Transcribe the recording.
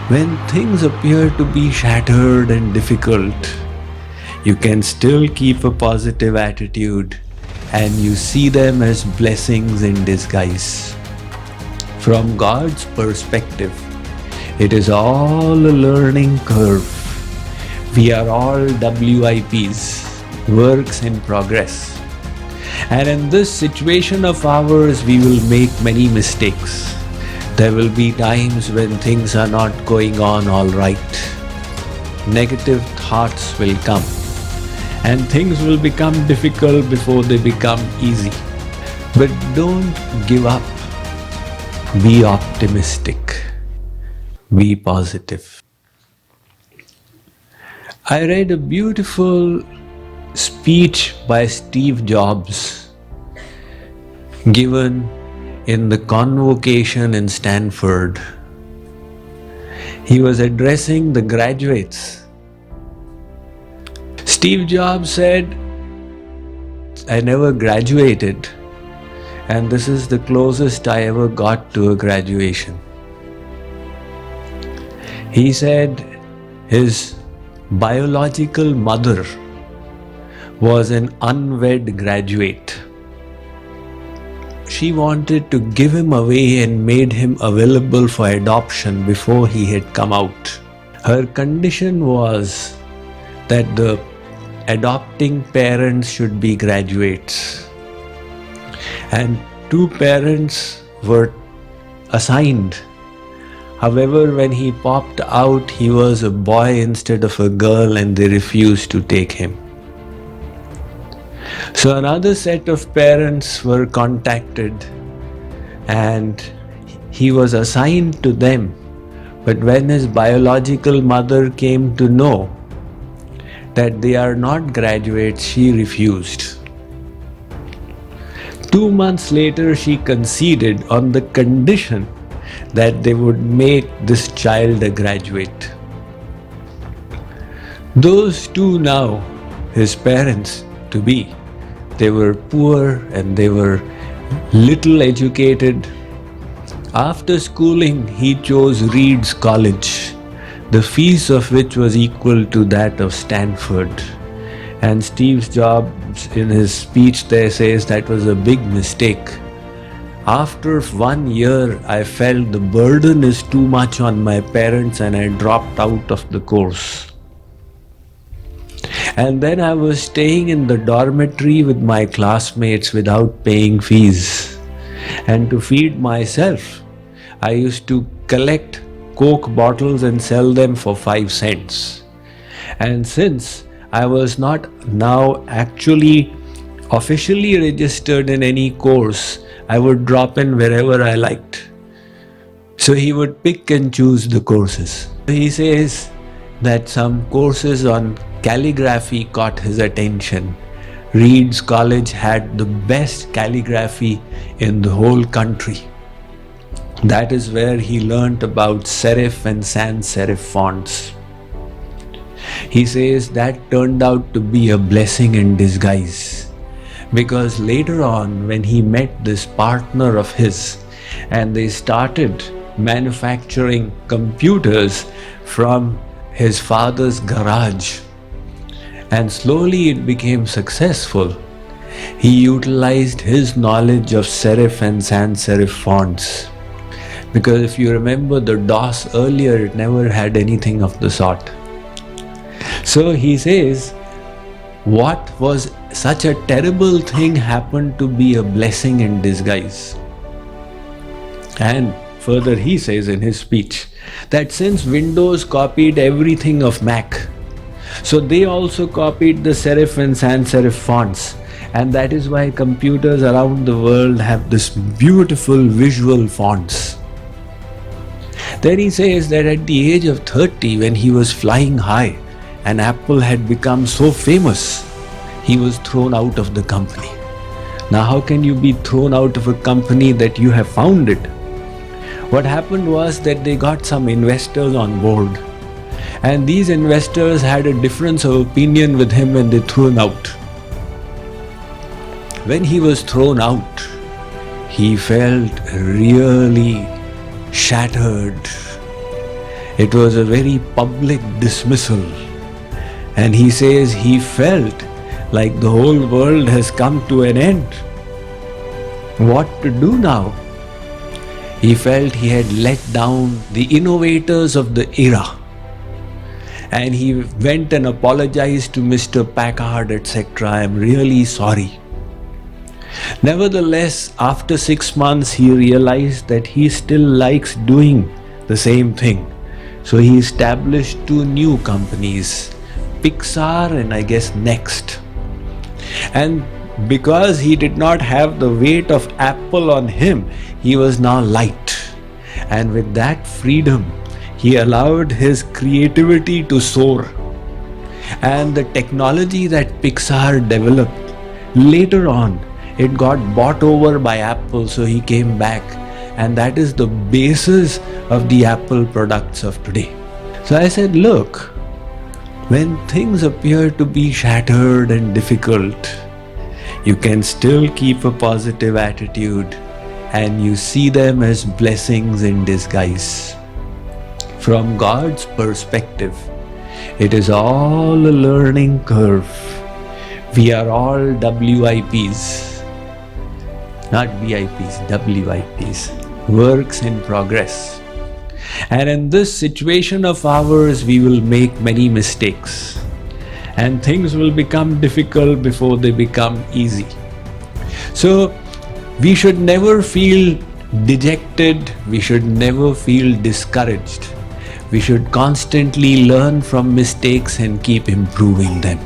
When things appear to be shattered and difficult, you can still keep a positive attitude and you see them as blessings in disguise. From God's perspective, it is all a learning curve. We are all WIPs, works in progress. And in this situation of ours, we will make many mistakes. There will be times when things are not going on all right. Negative thoughts will come. And things will become difficult before they become easy. But don't give up. Be optimistic. Be positive. I read a beautiful speech by Steve Jobs given in the convocation in Stanford. He was addressing the graduates. Steve Jobs said, I never graduated, and this is the closest I ever got to a graduation. He said his biological mother was an unwed graduate. She wanted to give him away and made him available for adoption before he had come out. Her condition was that the adopting parents should be graduates. And 2 parents were assigned. However, when he popped out, he was a boy instead of a girl and they refused to take him. So another set of parents were contacted and he was assigned to them. But when his biological mother came to know that they are not graduates, she refused. 2 months later, she conceded on the condition that they would make this child a graduate. Those 2 now, his parents to be, they were poor and they were little educated. After schooling, he chose Reed's College, the fees of which was equal to that of Stanford. And Steve Jobs in his speech there says that was a big mistake. After 1 year, I felt the burden is too much on my parents and I dropped out of the course. And then I was staying in the dormitory with my classmates without paying fees. And to feed myself, I used to collect Coke bottles and sell them for 5 cents. And since I was not now actually officially registered in any course, I would drop in wherever I liked. So he would pick and choose the courses. He says that some courses on calligraphy caught his attention. Reed's College had the best calligraphy in the whole country. That is where he learnt about serif and sans serif fonts. He says that turned out to be a blessing in disguise, because later on when he met this partner of his and they started manufacturing computers from his father's garage, and slowly it became successful, he utilized his knowledge of serif and sans serif fonts. Because if you remember the DOS earlier, it never had anything of the sort. So he says, what was such a terrible thing happened to be a blessing in disguise. And further he says in his speech that since Windows copied everything of Mac, so they also copied the serif and sans serif fonts, and that is why computers around the world have this beautiful visual fonts. Then he says that at the age of 30, when he was flying high and Apple had become so famous, he was thrown out of the company. Now how can you be thrown out of a company that you have founded? What happened was that they got some investors on board, and these investors had a difference of opinion with him and they threw him out. When he was thrown out, he felt really shattered It was a very public dismissal. And he says he felt like the whole world has come to an end. What to do now? He felt he had let down the innovators of the era. And he went and apologized to Mr. Packard, etc. I am really sorry. Nevertheless, after 6 months, he realized that he still likes doing the same thing. So he established 2 new companies, Pixar and I guess Next. And because he did not have the weight of Apple on him, he was now light. And with that freedom, he allowed his creativity to soar. And the technology that Pixar developed, later on, it got bought over by Apple, so he came back. And that is the basis of the Apple products of today. So I said, look, when things appear to be shattered and difficult, you can still keep a positive attitude and you see them as blessings in disguise. From God's perspective, it is all a learning curve. We are all WIPs, not VIPs, WIPs, works in progress. And in this situation of ours, we will make many mistakes. And things will become difficult before they become easy. So we should never feel dejected. We should never feel discouraged. We should constantly learn from mistakes and keep improving them.